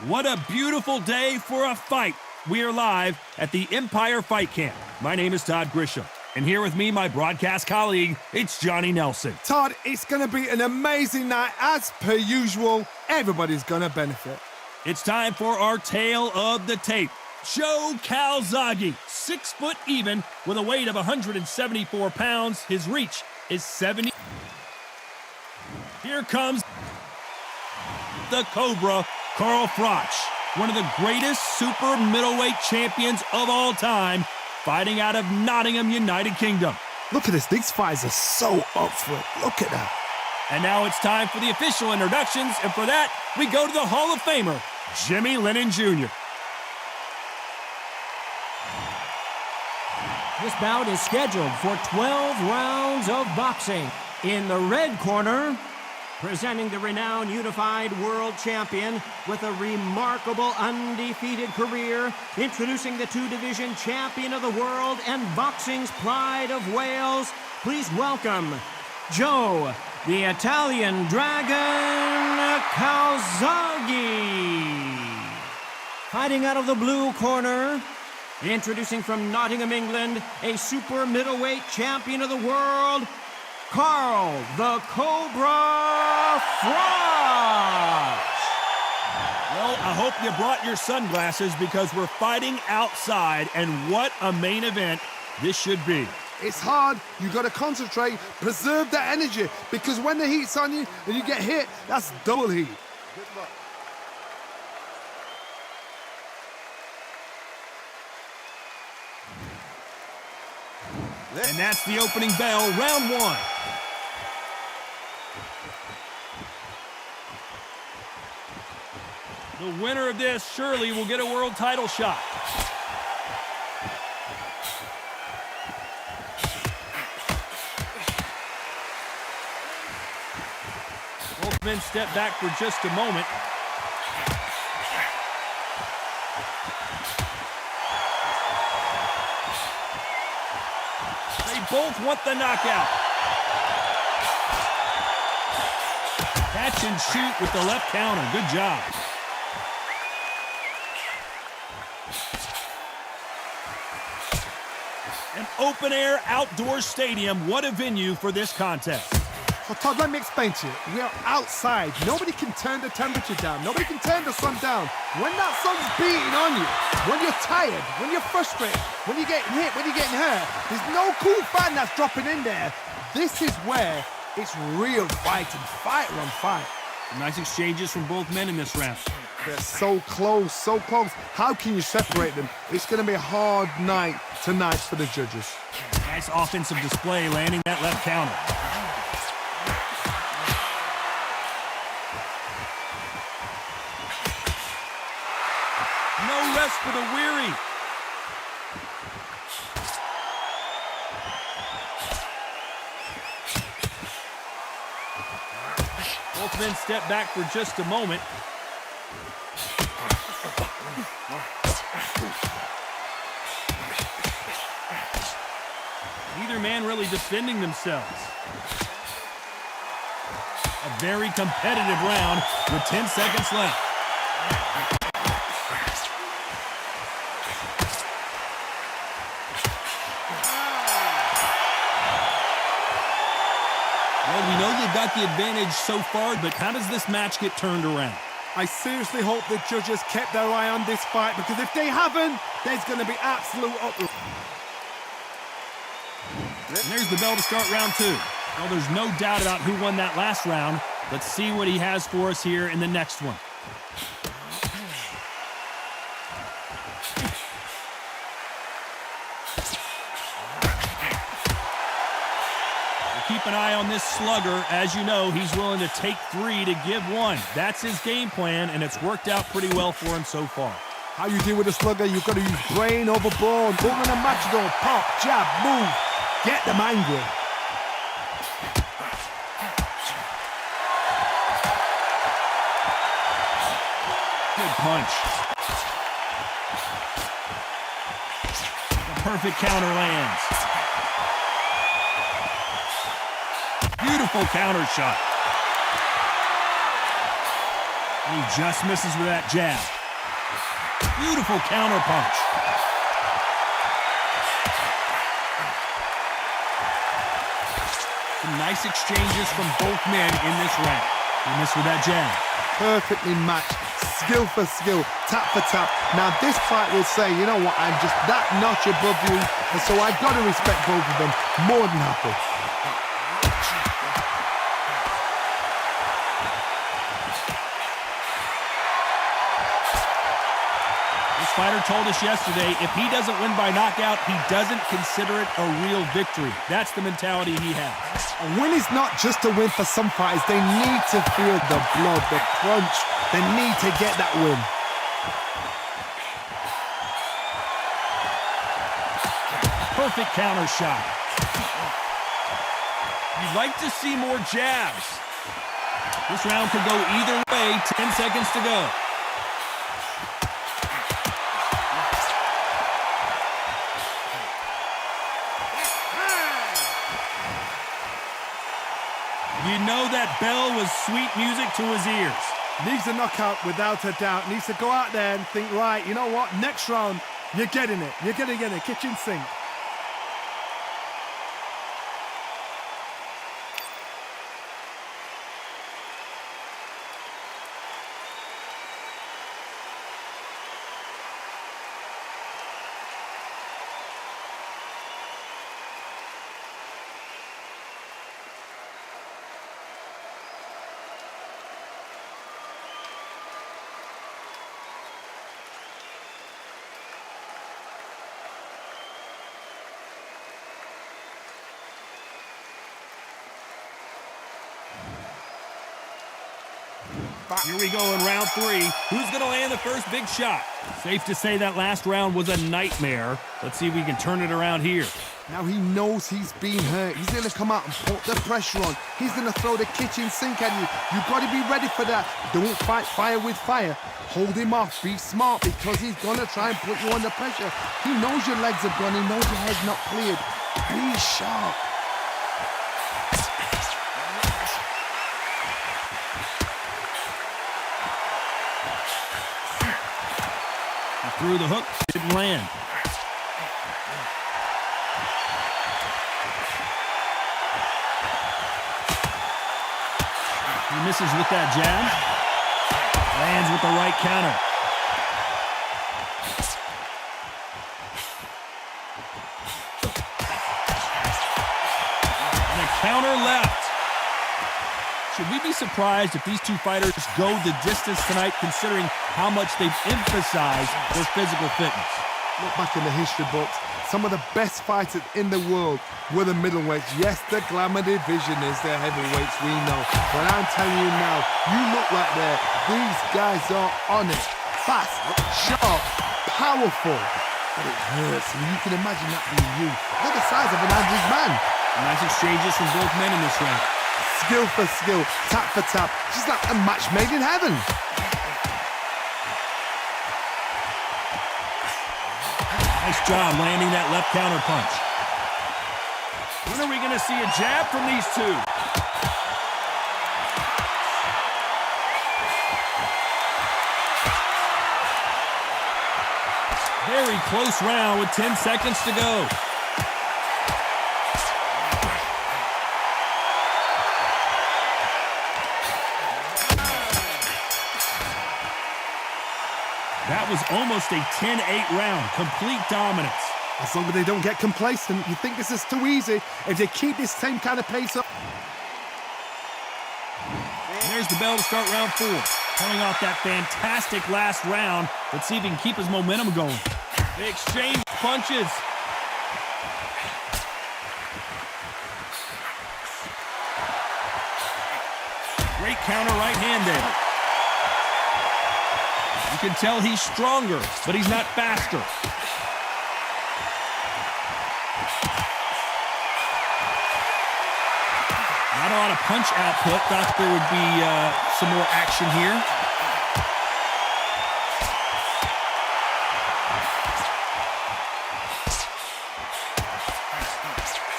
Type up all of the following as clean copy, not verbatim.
What a beautiful day for a fight. We are live at the Empire Fight Camp. My name is Todd Grisham, and here with me, my broadcast colleague, it's Johnny Nelson. Todd, it's going to be an amazing night. As per usual, everybody's going to benefit. It's time for our tale of the tape. Joe Calzaghe, 6 foot even, with a weight of 174 pounds. His reach is 70. Here comes the Cobra, Froch, one of the greatest super middleweight champions of all time, fighting out of Nottingham, United Kingdom. Look at this. These fighters are so up for it. Look at that. And now it's time for the official introductions, and for that, we go to the Hall of Famer, Jimmy Lennon Jr. This bout is scheduled for 12 rounds of boxing. In the red corner, presenting the renowned unified world champion with a remarkable undefeated career, introducing the two-division champion of the world and boxing's pride of Wales, please welcome Joe, the Italian Dragon, Calzaghe. Fighting out of the blue corner, introducing from Nottingham, England, a super middleweight champion of the world, Carl the Cobra Froch. Well, I hope you brought your sunglasses because we're fighting outside, and what a main event this should be. It's hard. You got to concentrate, preserve that energy, because when the heat's on you and you get hit, that's double heat. Good luck. And that's the opening bell, round one. The winner of this surely will get a world title shot. Both men step back for just a moment. They both want the knockout. Catch and shoot with the left counter. Good job. An open-air outdoor stadium. What a venue for this contest. So, Todd, let me explain to you. We are outside. Nobody can turn the temperature down. Nobody can turn the sun down. When that sun's beating on you, when you're tired, when you're frustrated, when you're getting hit, when you're getting hurt, there's no cool fan that's dropping in there. This is where it's real fighting. Fighter on fight. Nice exchanges from both men in this round. They're so close, so close. How can you separate them? It's going to be a hard night tonight for the judges. Nice offensive display, landing that left counter. No rest for the weary. Both men step back for just a moment. Neither man really defending themselves. A very competitive round with 10 seconds left. Well, we know they've got the advantage so far, but how does this match get turned around? I seriously hope the judges kept their eye on this fight, because if they haven't, there's going to be absolute uproar. And there's the bell to start round two. Well, there's no doubt about who won that last round. Let's see what he has for us here in the next one. Keep an eye on this slugger. As you know, he's willing to take 3 to give 1. That's his game plan, and it's worked out pretty well for him so far. How you deal with a slugger, you've got to use brain over bone. Go on a matador, pop, jab, move. Get them angry. Good punch. The perfect counter lands. Beautiful counter shot. And he just misses with that jab. Beautiful counter punch. Some nice exchanges from both men in this round. He missed with that jab. Perfectly matched, skill for skill, tap for tap. Now this fight will say, you know what, I'm just that notch above you, and so I've got to respect both of them more than happy. This fighter told us yesterday, if he doesn't win by knockout, he doesn't consider it a real victory. That's the mentality he has. A win is not just a win for some fighters. They need to feel the blood, the crunch. They need to get that win. Perfect counter shot. You'd like to see more jabs. This round could go either way. 10 seconds to go. You know that bell was sweet music to his ears. Needs a knockout without a doubt. Needs to go out there and think, right, you know what? Next round, you're getting it. You're going to get it. Kitchen sink. Here we go in round 3. Who's going to land the first big shot? Safe to say that last round was a nightmare. Let's see if we can turn it around here. Now he knows he's been hurt. He's going to come out and put the pressure on. He's going to throw the kitchen sink at you. You've got to be ready for that. Don't fight fire with fire. Hold him off. Be smart because he's going to try and put you under pressure. He knows your legs have gone. He knows your head's not cleared. Be sharp. Through the hook, didn't land. He misses with that jab. Lands with the right counter. And a counter left. Should we be surprised if these two fighters go the distance tonight, considering how much they've emphasized their physical fitness? Look back in the history books. Some of the best fighters in the world were the middleweights. Yes, the glamour division is the heavyweights, we know. But I'm telling you now, you look like these guys are on it. Fast, sharp, powerful. But it hurts. You can imagine that being you. Look the size of an average man. Nice exchanges from both men in this round. Skill for skill, tap for tap. Just like a match made in heaven. Nice job landing that left counter punch. When are we going to see a jab from these two? Very close round with 10 seconds to go. That was almost a 10-8 round. Complete dominance. As long as they don't get complacent, you think this is too easy. If they keep this same kind of pace up. And there's the bell to start round 4. Coming off that fantastic last round. Let's see if he can keep his momentum going. They exchange punches. Great counter right hand there. You can tell he's stronger, but he's not faster. Not a lot of punch output. Thought there would be some more action here.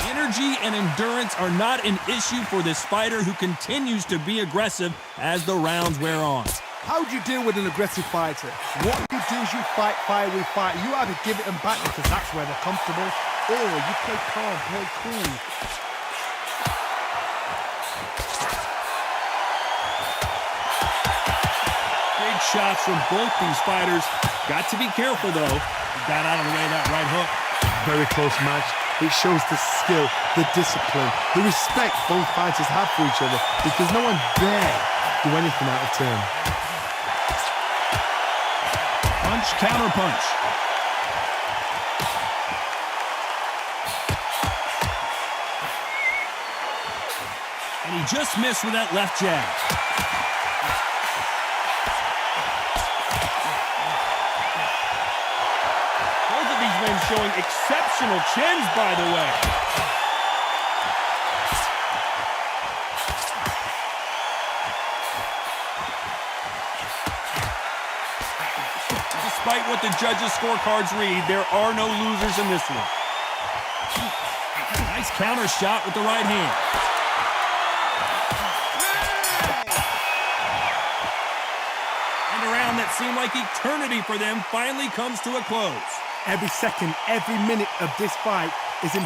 Energy and endurance are not an issue for this fighter who continues to be aggressive as the rounds wear on. How do you deal with an aggressive fighter? What you do is you fight fire with fire. You either give it them back because that's where they're comfortable, or you play calm, play cool. Big shots from both these fighters. Got to be careful, though. Got out of the way of that right hook. Very close match. It shows the skill, the discipline, the respect both fighters have for each other because no one dare do anything out of turn. Punch, counter punch. And he just missed with that left jab. Both of these men showing exceptional chins, by the way. Despite what the judges' scorecards read, there are no losers in this one. Nice counter shot with the right hand. And a round that seemed like eternity for them finally comes to a close. Every second, every minute of this fight is in.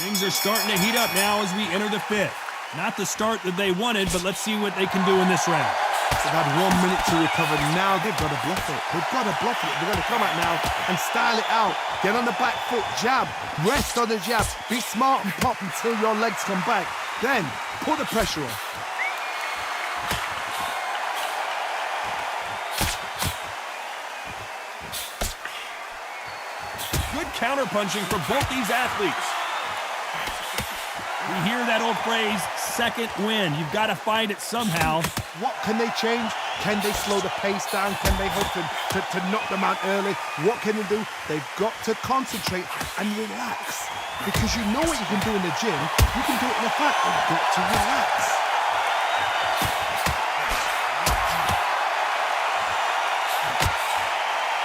Things are starting to heat up now as we enter the fifth. Not the start that they wanted, but let's see what they can do in this round. They've had 1 minute to recover. Now they've got to bluff it. They've got to bluff it. They're going to come out now and style it out. Get on the back foot, jab, rest on the jab. Be smart and pop until your legs come back. Then put the pressure on. Good counter-punching for both these athletes. We hear that old phrase, second win. You've got to find it somehow. What can they change? Can they slow the pace down? Can they hope to knock them out early? What can they do? They've got to concentrate and relax. Because you know what you can do in the gym. You can do it in the fight. You've got to relax.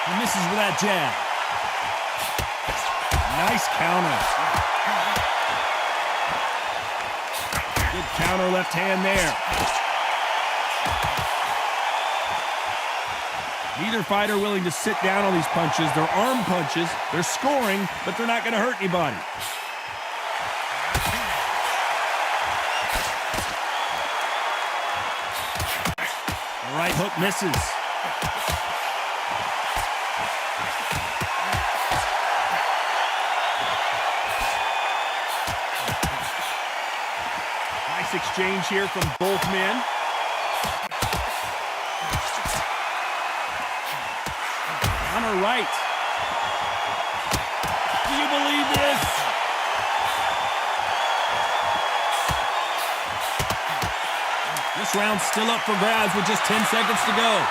He misses with that jab. Nice counter. Good counter left hand there. Neither fighter willing to sit down on these punches. They're arm punches. They're scoring, but they're not going to hurt anybody. The right hook misses. Nice exchange here from both men. Counter right. Do you believe this? This round's still up for grabs with just 10 seconds to go.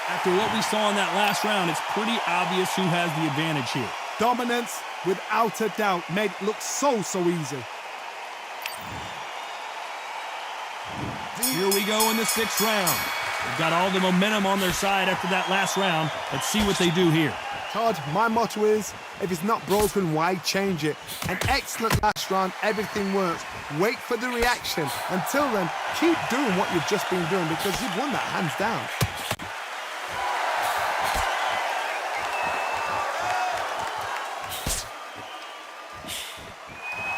After what we saw in that last round, it's pretty obvious who has the advantage here. Dominance, without a doubt, made it look so easy. Here we go in the sixth round. They've got all the momentum on their side after that last round. Let's see what they do here. Todd, my motto is, if it's not broken, why change it? An excellent last round, everything works. Wait for the reaction. Until then, keep doing what you've just been doing because you've won that hands down.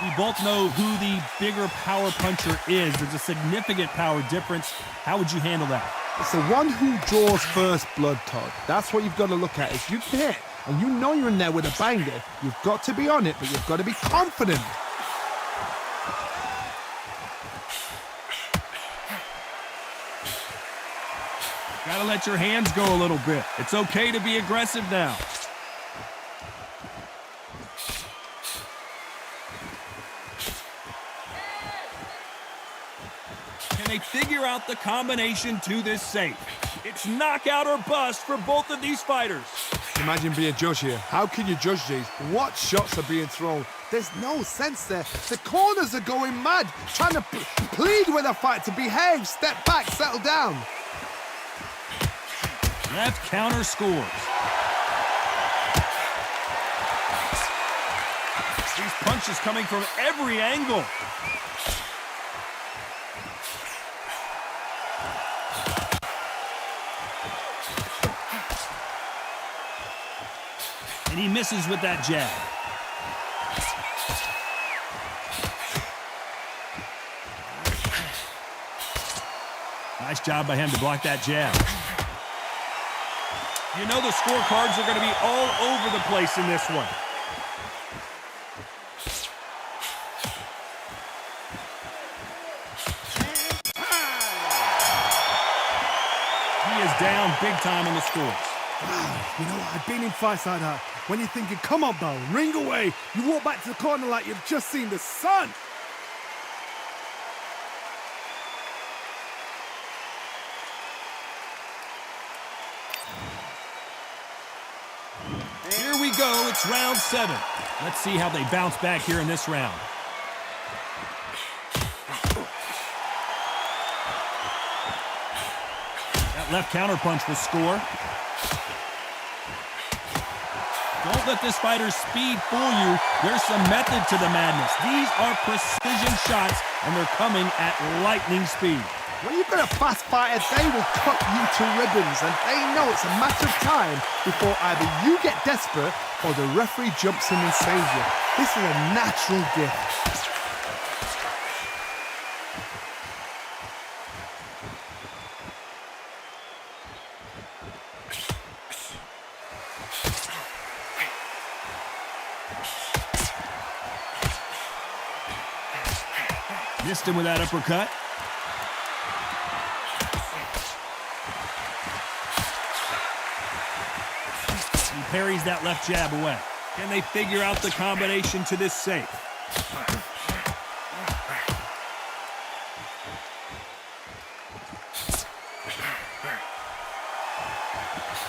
We both know who the bigger power puncher is. There's a significant power difference. How would you handle that? It's the one who draws first blood, Todd. That's what you've got to look at. If you hit and you know you're in there with a banger, you've got to be on it, but you've got to be confident. Gotta let your hands go a little bit. It's okay to be aggressive now. Can they figure out the combination to this safe? It's knockout or bust for both of these fighters. Imagine being a judge here. How can you judge these? What shots are being thrown? There's no sense there. The corners are going mad, trying to plead with the fight to behave, step back, settle down. Left counter scores. These punches coming from every angle. And he misses with that jab. Nice job by him to block that jab. You know the scorecards are going to be all over the place in this one. He is down big time on the scores. You know what? I've been in fights like that. When you're thinking, come on, Bell, ring away. You walk back to the corner like you've just seen the sun. Here we go. It's round 7. Let's see how they bounce back here in this round. That left counterpunch will score. Don't let this fighter's speed fool you. There's some method to the madness. These are precision shots, and they're coming at lightning speed. When you've got a fast fighter, they will cut you to ribbons, and they know it's a matter of time before either you get desperate or the referee jumps in and saves you. This is a natural gift. Missed him with that uppercut. He parries that left jab away. Can they figure out the combination to this safe?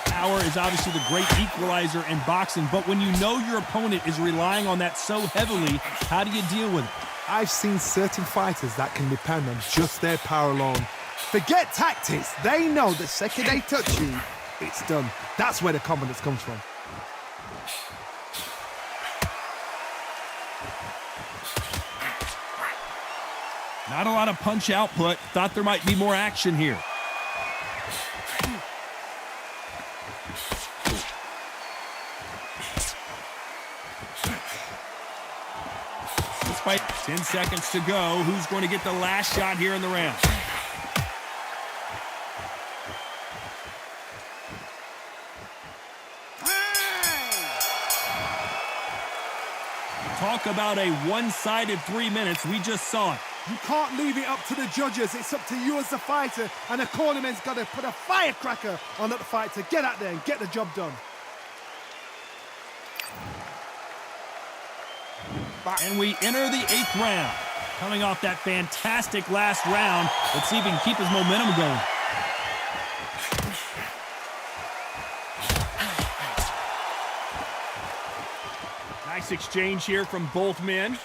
Power is obviously the great equalizer in boxing, but when you know your opponent is relying on that so heavily, how do you deal with it? I've seen certain fighters that can depend on just their power alone. Forget tactics. They know the second they touch you, it's done. That's where the confidence comes from. Not a lot of punch output. Thought there might be more action here. Fight. 10 seconds to go. Who's going to get the last shot here in the round? Talk about a one-sided 3 minutes. We just saw it. You can't leave it up to the judges. It's up to you as the fighter, and the cornerman's got to put a firecracker on that fight to get out there and get the job done. And we enter the 8th round. Coming off that fantastic last round, let's see if he can keep his momentum going. Nice exchange here from both men.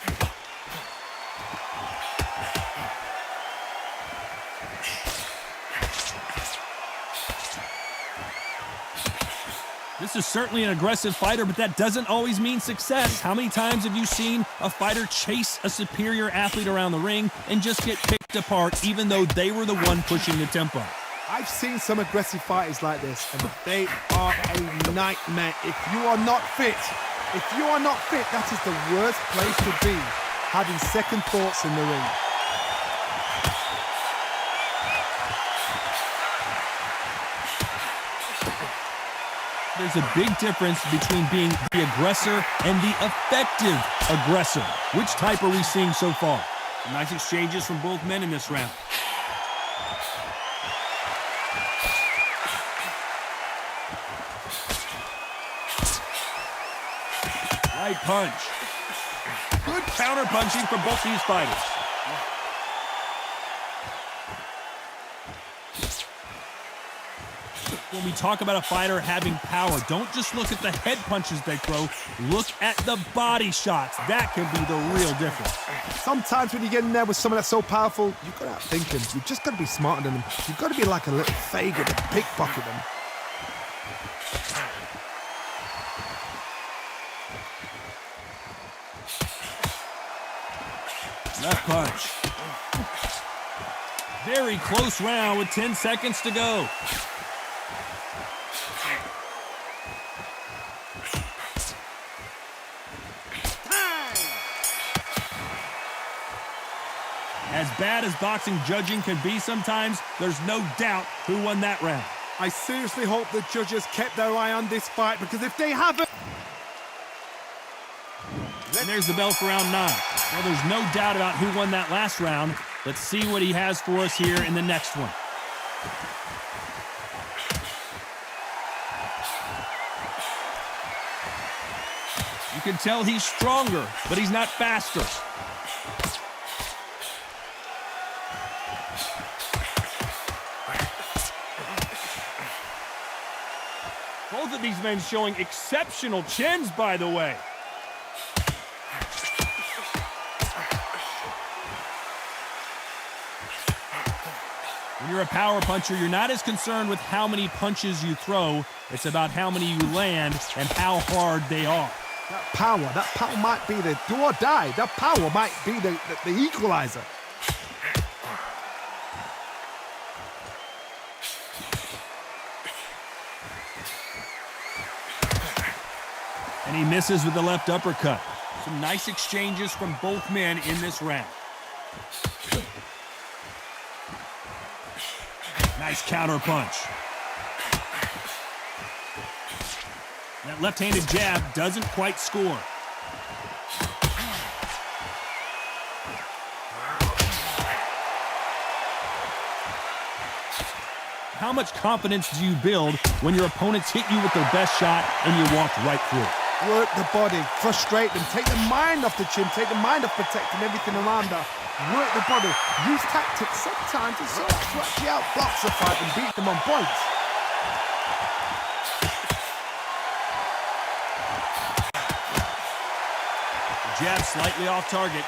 This is certainly an aggressive fighter, but that doesn't always mean success. How many times have you seen a fighter chase a superior athlete around the ring and just get picked apart even though they were the one pushing the tempo? I've seen some aggressive fighters like this, and they are a nightmare. If you are not fit, that is the worst place to be, having second thoughts in the ring. There's a big difference between being the aggressor and the effective aggressor. Which type are we seeing so far? Nice exchanges from both men in this round. Right punch. Good counter punching from both these fighters. When we talk about a fighter having power, don't just look at the head punches they throw. Look at the body shots. That can be the real difference. Sometimes when you get in there with someone that's so powerful, you've got to outthink them. You've just got to be smarter than them. You've got to be like a little faggot and pickpocket them. Left punch. Very close round with 10 seconds to go. As bad as boxing judging can be sometimes, there's no doubt who won that round. I seriously hope the judges kept their eye on this fight, because if they haven't... And there's the bell for round 9. Well, there's no doubt about who won that last round. Let's see what he has for us here in the next one. You can tell he's stronger, but he's not faster. Both of these men showing exceptional chins, by the way. When you're a power puncher, you're not as concerned with how many punches you throw. It's about how many you land and how hard they are. That power might be the do or die. That power might be the equalizer. And he misses with the left uppercut. Some nice exchanges from both men in this round. Nice counter punch. That left-handed jab doesn't quite score. How much confidence do you build when your opponents hit you with their best shot and you walk right through it? Work the body, frustrate them, take the mind off the chin, take the mind off protecting everything around her. Work the body, use tactics sometimes to actually outbox the fight and beat them on points. Jab slightly off target.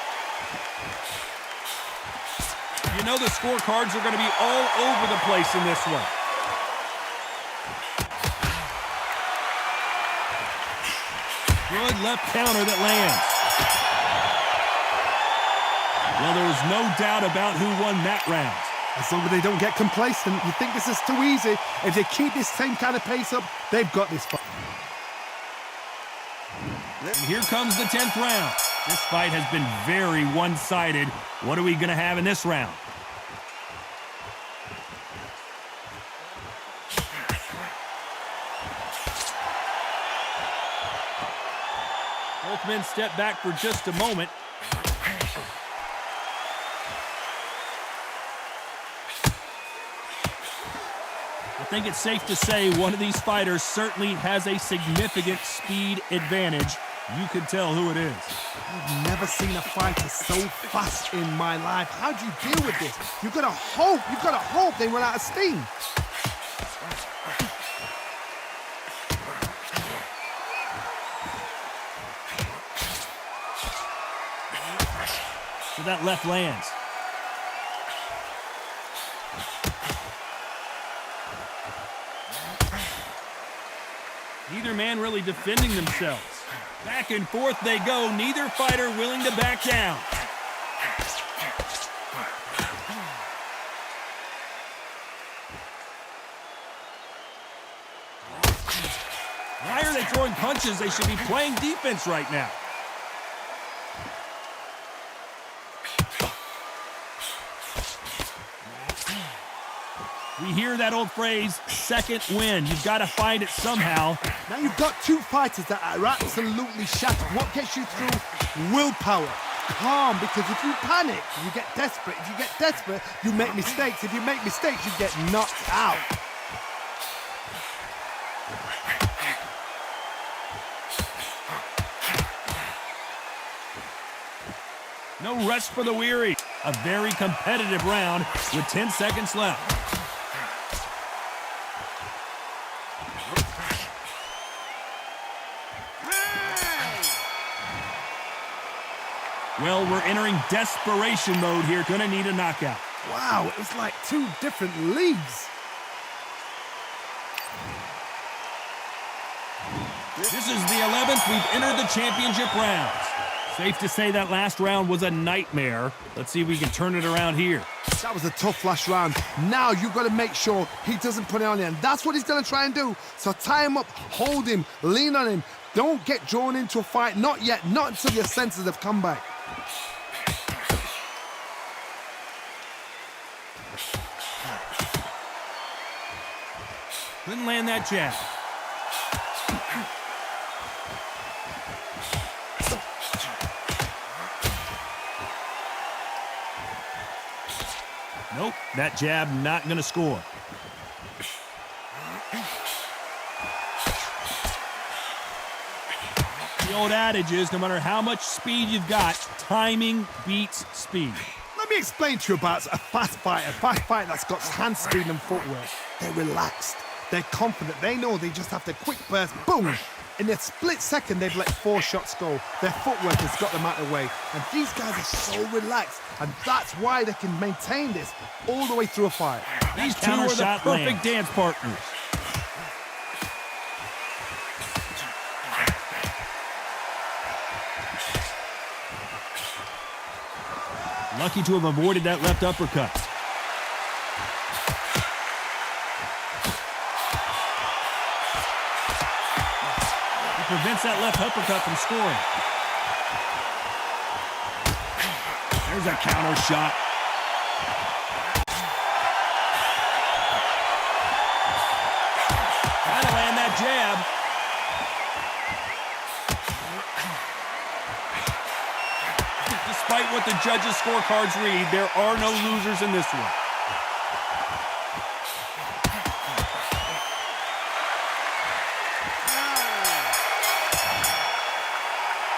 You know the scorecards are going to be all over the place in this one. Good left counter that lands. Well, there was no doubt about who won that round. As long as they don't get complacent, you think this is too easy. If they keep this same kind of pace up, they've got this fight. And here comes the 10th round. This fight has been very one-sided. What are we going to have in this round? Both men step back for just a moment. I think it's safe to say one of these fighters certainly has a significant speed advantage. You can tell who it is. I've never seen a fighter so fast in my life. How do you deal with this? You've got to hope they run out of steam. So that left lands. Neither man really defending themselves. Back and forth they go, neither fighter willing to back down. Why are they throwing punches? They should be playing defense right now. We hear that old phrase, second wind. You've got to find it somehow. Now you've got two fighters that are absolutely shattered. What gets you through? Willpower. Calm, because if you panic, you get desperate. If you get desperate, you make mistakes. If you make mistakes, you get knocked out. No rest for the weary. A very competitive round with 10 seconds left. Well, we're entering desperation mode here. Gonna need a knockout. Wow, it was like two different leagues. This is the 11th. We've entered the championship rounds. Safe to say that last round was a nightmare. Let's see if we can turn it around here. That was a tough last round. Now you've got to make sure he doesn't put it on you, and that's what he's going to try and do. So tie him up, hold him, lean on him. Don't get drawn into a fight. Not yet. Not until your senses have come back. Couldn't land that jab. Nope, that jab not going to score. The old adage is, no matter how much speed you've got, timing beats speed. Let me explain to you about a fast fighter that's got hand speed and footwork. They're relaxed. They're confident. They know they just have to quick burst, boom. In a split second, they've let 4 shots go. Their footwork has got them out of the way. And these guys are so relaxed. And that's why they can maintain this all the way through a fight. These two are the perfect dance partners. Lucky to have avoided that left uppercut. He prevents that left uppercut from scoring. There's a counter shot. Trying to land that jab. Despite what the judges' scorecards read, there are no losers in this one.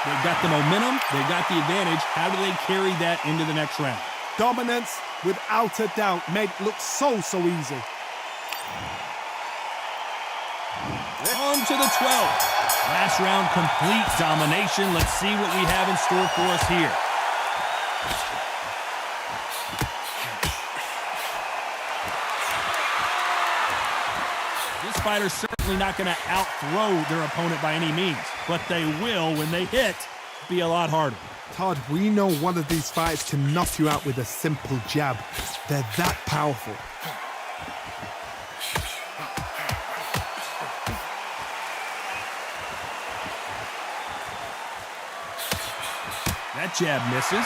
They've got the momentum, they've got the advantage. How do they carry that into the next round? Dominance, without a doubt, made it look so easy. On to the 12th. Last round, complete domination. Let's see what we have in store for us here. This fighter's certainly not going to out-throw their opponent by any means, but they will, when they hit, be a lot harder. Todd, we know one of these fighters can knock you out with a simple jab. They're that powerful. That jab misses.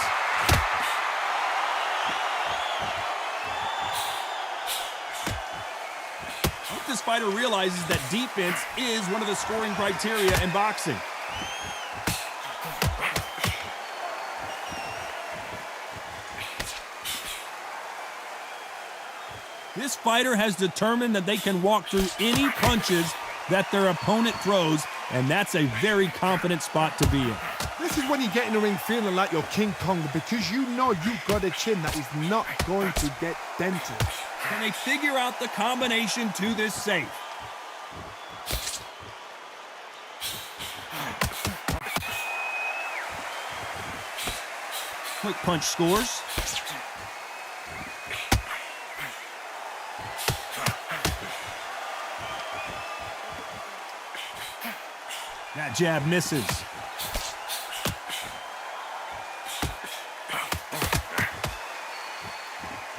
I hope this fighter realizes that defense is one of the scoring criteria in boxing. This fighter has determined that they can walk through any punches that their opponent throws, and that's a very confident spot to be in. This is when you get in the ring feeling like you're King Kong, because you know you've got a chin that is not going to get dented. Can they figure out the combination to this safe? Quick punch scores. That jab misses.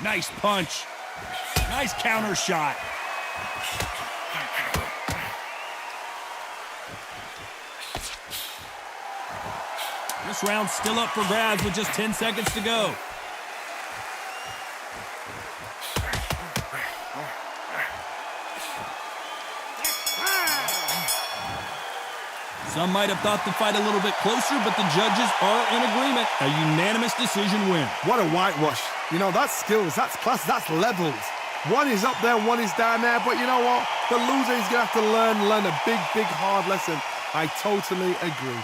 Nice punch. Nice counter shot. This round's still up for grabs with just 10 seconds to go. Some might have thought the fight a little bit closer, but the judges are in agreement. A unanimous decision win. What a whitewash. You know, that's skills, that's class, that's levels. One is up there, one is down there, but you know what? The loser is going to have to learn a big, hard lesson. I totally agree.